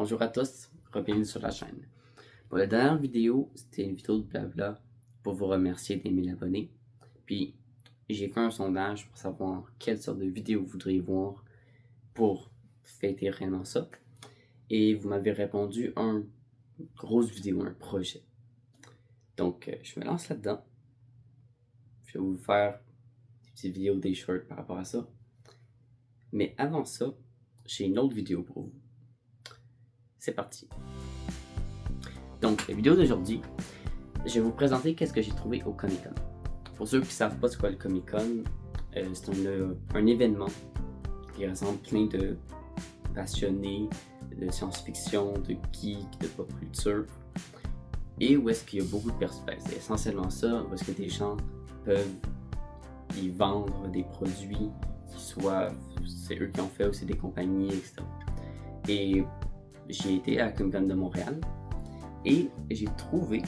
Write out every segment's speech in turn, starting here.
Bonjour à tous, bienvenue sur la chaîne. Pour la dernière vidéo, c'était une vidéo de blabla pour vous remercier d'aimer l'abonné. Puis j'ai fait un sondage pour savoir quelle sorte de vidéo vous voudriez voir pour fêter réellement ça. Et vous m'avez répondu une grosse vidéo, un projet. Donc je me lance là-dedans. Je vais vous faire des petites vidéos, des shorts par rapport à ça. Mais avant ça, j'ai une autre vidéo pour vous. C'est parti. Donc, la vidéo d'aujourd'hui, je vais vous présenter qu'est-ce que j'ai trouvé au Comic Con. Pour ceux qui ne savent pas c'est quoi le Comic Con, c'est un événement qui rassemble plein de passionnés de science-fiction, de geeks, de pop culture, et où est-ce qu'il y a beaucoup de personnes. C'est essentiellement ça, où est-ce que des gens peuvent y vendre des produits qui soient, c'est eux qui ont fait aussi des compagnies, etc. Et j'ai été à la Comic Con de Montréal et j'ai trouvé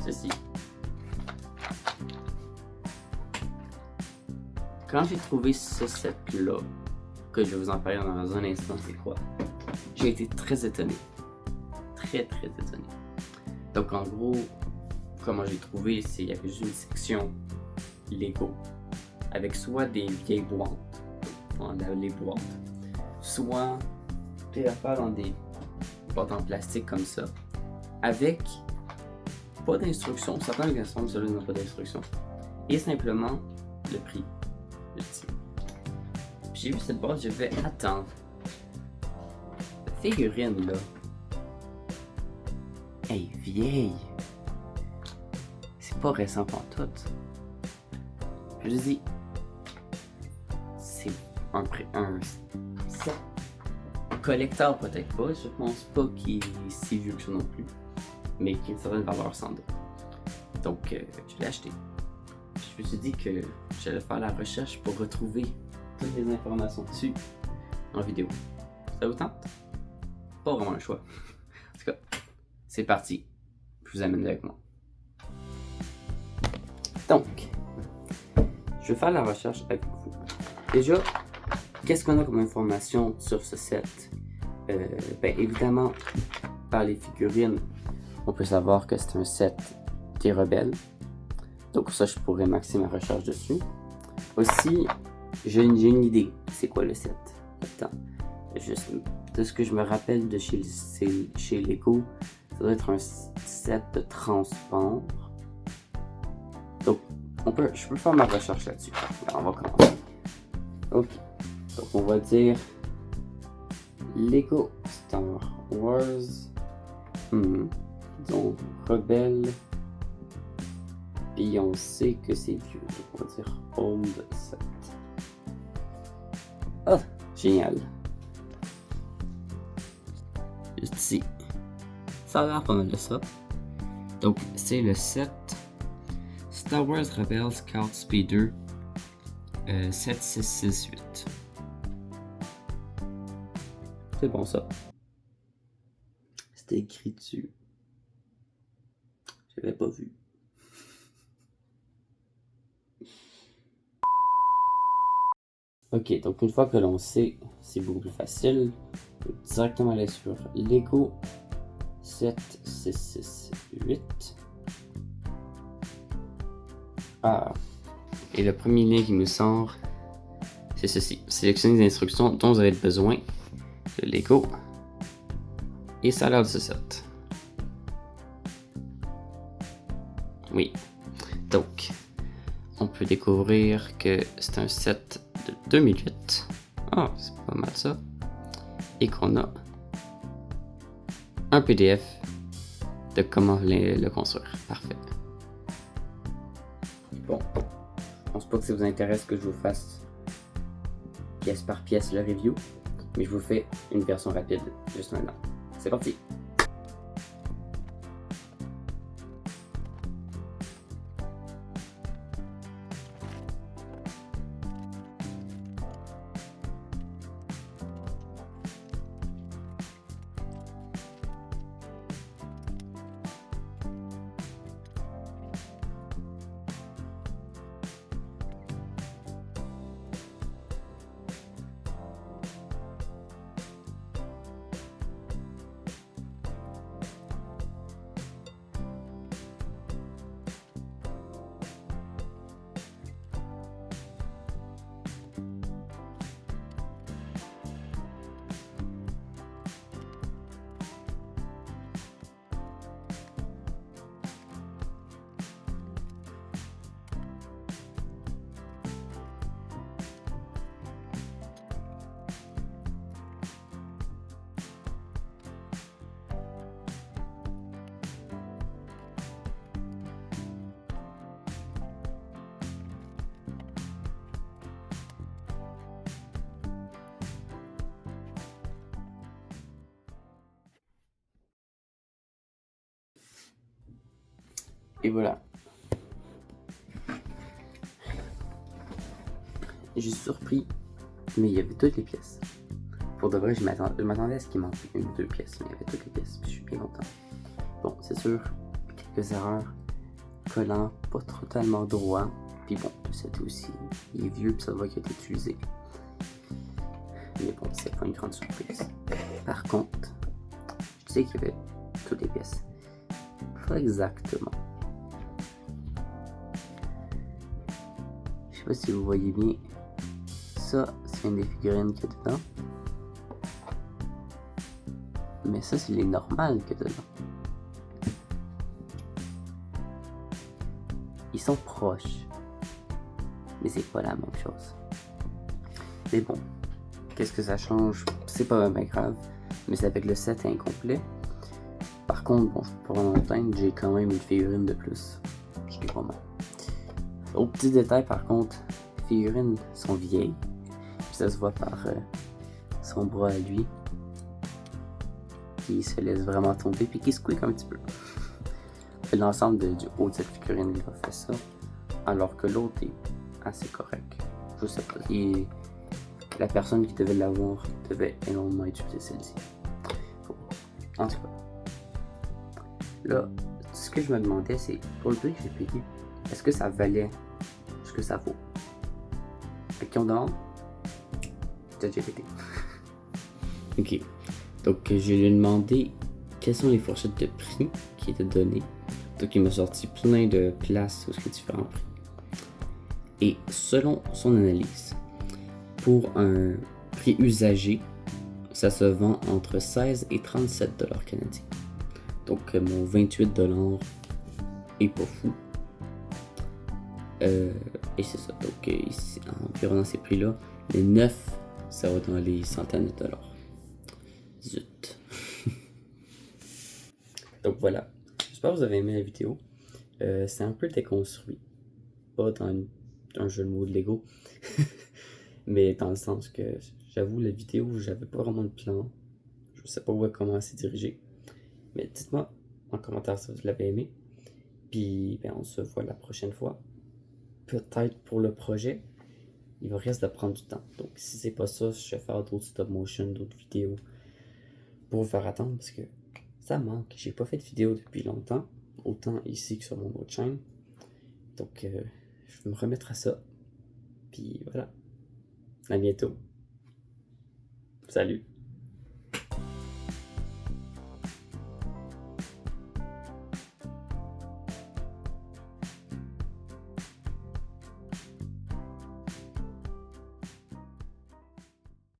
ceci. Quand j'ai trouvé ce set-là, que je vais vous en parler dans un instant, c'est quoi? J'ai été très étonné. Très étonné. Donc en gros, comment j'ai trouvé, c'est qu'il y avait juste une section Lego avec soit des vieilles boîtes, les boîtes, soit des affaires dans des boîtes en plastique comme ça, avec pas d'instructions. Certains garçons celui n'ont pas d'instructions, et simplement le prix. J'ai vu cette boîte, j'ai fait attends, cette figurine là, elle est vieille, c'est pas récent pour tout. Je dis, c'est un set collector peut-être pas, je pense pas qu'il est si vieux que ça non plus, mais qui a une certaine valeur sans doute. Donc je l'ai acheté. Je me suis dit que j'allais faire la recherche pour retrouver toutes les informations dessus en vidéo. Ça vous tente? Pas vraiment le choix. En tout cas, c'est parti. Je vous amène avec moi. Donc, je vais faire la recherche avec vous. Déjà, qu'est-ce qu'on a comme information sur ce set? Évidemment, par les figurines, on peut savoir que c'est un set des rebelles. Donc ça, je pourrais maxer ma recherche dessus. Aussi, j'ai une idée. C'est quoi le set? Attends. Juste de ce que je me rappelle de chez Lego, ça doit être un set de transport. Donc, je peux faire ma recherche là-dessus. Alors, on va commencer. Ok. Donc, on va dire Lego Star Wars. Donc, Rebelle. Et on sait que c'est vieux. Donc, on va dire Old Set. Ah, génial. Juste ici. Ça a l'air pas mal de ça. Donc, c'est le set Star Wars Rebels Scout Speeder 7668. C'est bon ça. C'était écrit dessus. J'avais pas vu. Ok, donc une fois que l'on sait, c'est beaucoup plus facile. On peut directement aller sur Lego 7668. Ah, et le premier lien qui nous sort, c'est ceci. Sélectionnez les instructions dont vous avez besoin de Lego. Et ça a l'air de ce set. Oui. Donc, on peut découvrir que c'est un set de 2008. Ah, c'est pas mal ça. Et qu'on a un PDF de comment le construire. Parfait. Bon, je pense pas que ça vous intéresse que je vous fasse pièce par pièce le review, mais je vous fais une version rapide juste maintenant. C'est parti! Et voilà. Je suis surpris, mais il y avait toutes les pièces. Pour de vrai, je m'attendais à ce qu'il manque une ou deux pièces, mais il y avait toutes les pièces, puis je suis bien content. Bon, c'est sûr, quelques erreurs, collant pas totalement droit, puis bon, c'était aussi, il est vieux, puis ça va qu'il a été utilisé. Mais bon, c'est pas une grande surprise. Par contre, je sais qu'il y avait toutes les pièces. Pas exactement. Je sais pas si vous voyez bien. Ça, c'est une des figurines qu'il y a dedans. Mais ça, c'est les normales qu'il y a dedans. Ils sont proches. Mais c'est pas la même chose. Mais bon, qu'est-ce que ça change? C'est pas vraiment grave. Mais c'est avec le set incomplet. Par contre, bon, pour longtemps, j'ai quand même une figurine de plus. Je l'ai pas mal. Au petit détail, par contre, les figurines sont vieilles. Puis ça se voit par son bras à lui. Qui se laisse vraiment tomber, puis qui squeak un petit peu. L'ensemble du haut de cette figurine il a fait ça. Alors que l'autre est assez correct. Je sais pas. La personne qui devait l'avoir devait énormément utiliser celle-ci. Bon. En tout cas. Là, ce que je me demandais, c'est pour le prix que j'ai payé, est-ce que ça valait ce que ça vaut? Fait qu'on demande, ChatGPT. Ok. Donc, je lui ai demandé quelles sont les fourchettes de prix qui étaient données. Donc, il m'a sorti plein de places sur les différents prix. Et selon son analyse, pour un prix usagé, ça se vend entre 16 et 37 $ canadiens. Donc, mon 28 $ est pas fou. Et c'est ça. Donc, ici, environ dans ces prix-là, les 9, ça va dans les centaines de dollars. Zut. Donc voilà. J'espère que vous avez aimé la vidéo. C'est un peu déconstruit. Pas dans un jeu de mots de Lego. Mais dans le sens que, j'avoue, la vidéo, j'avais pas vraiment de plan. Je sais pas comment c'est dirigé. Mais dites-moi en commentaire si vous l'avez aimé. Puis, ben, on se voit la prochaine fois. Peut-être pour le projet, il va rester de prendre du temps. Donc, si c'est pas ça, je vais faire d'autres stop motion, d'autres vidéos pour vous faire attendre parce que ça manque. J'ai pas fait de vidéo depuis longtemps, autant ici que sur mon autre chaîne. Donc, je vais me remettre à ça. Puis voilà. À bientôt. Salut.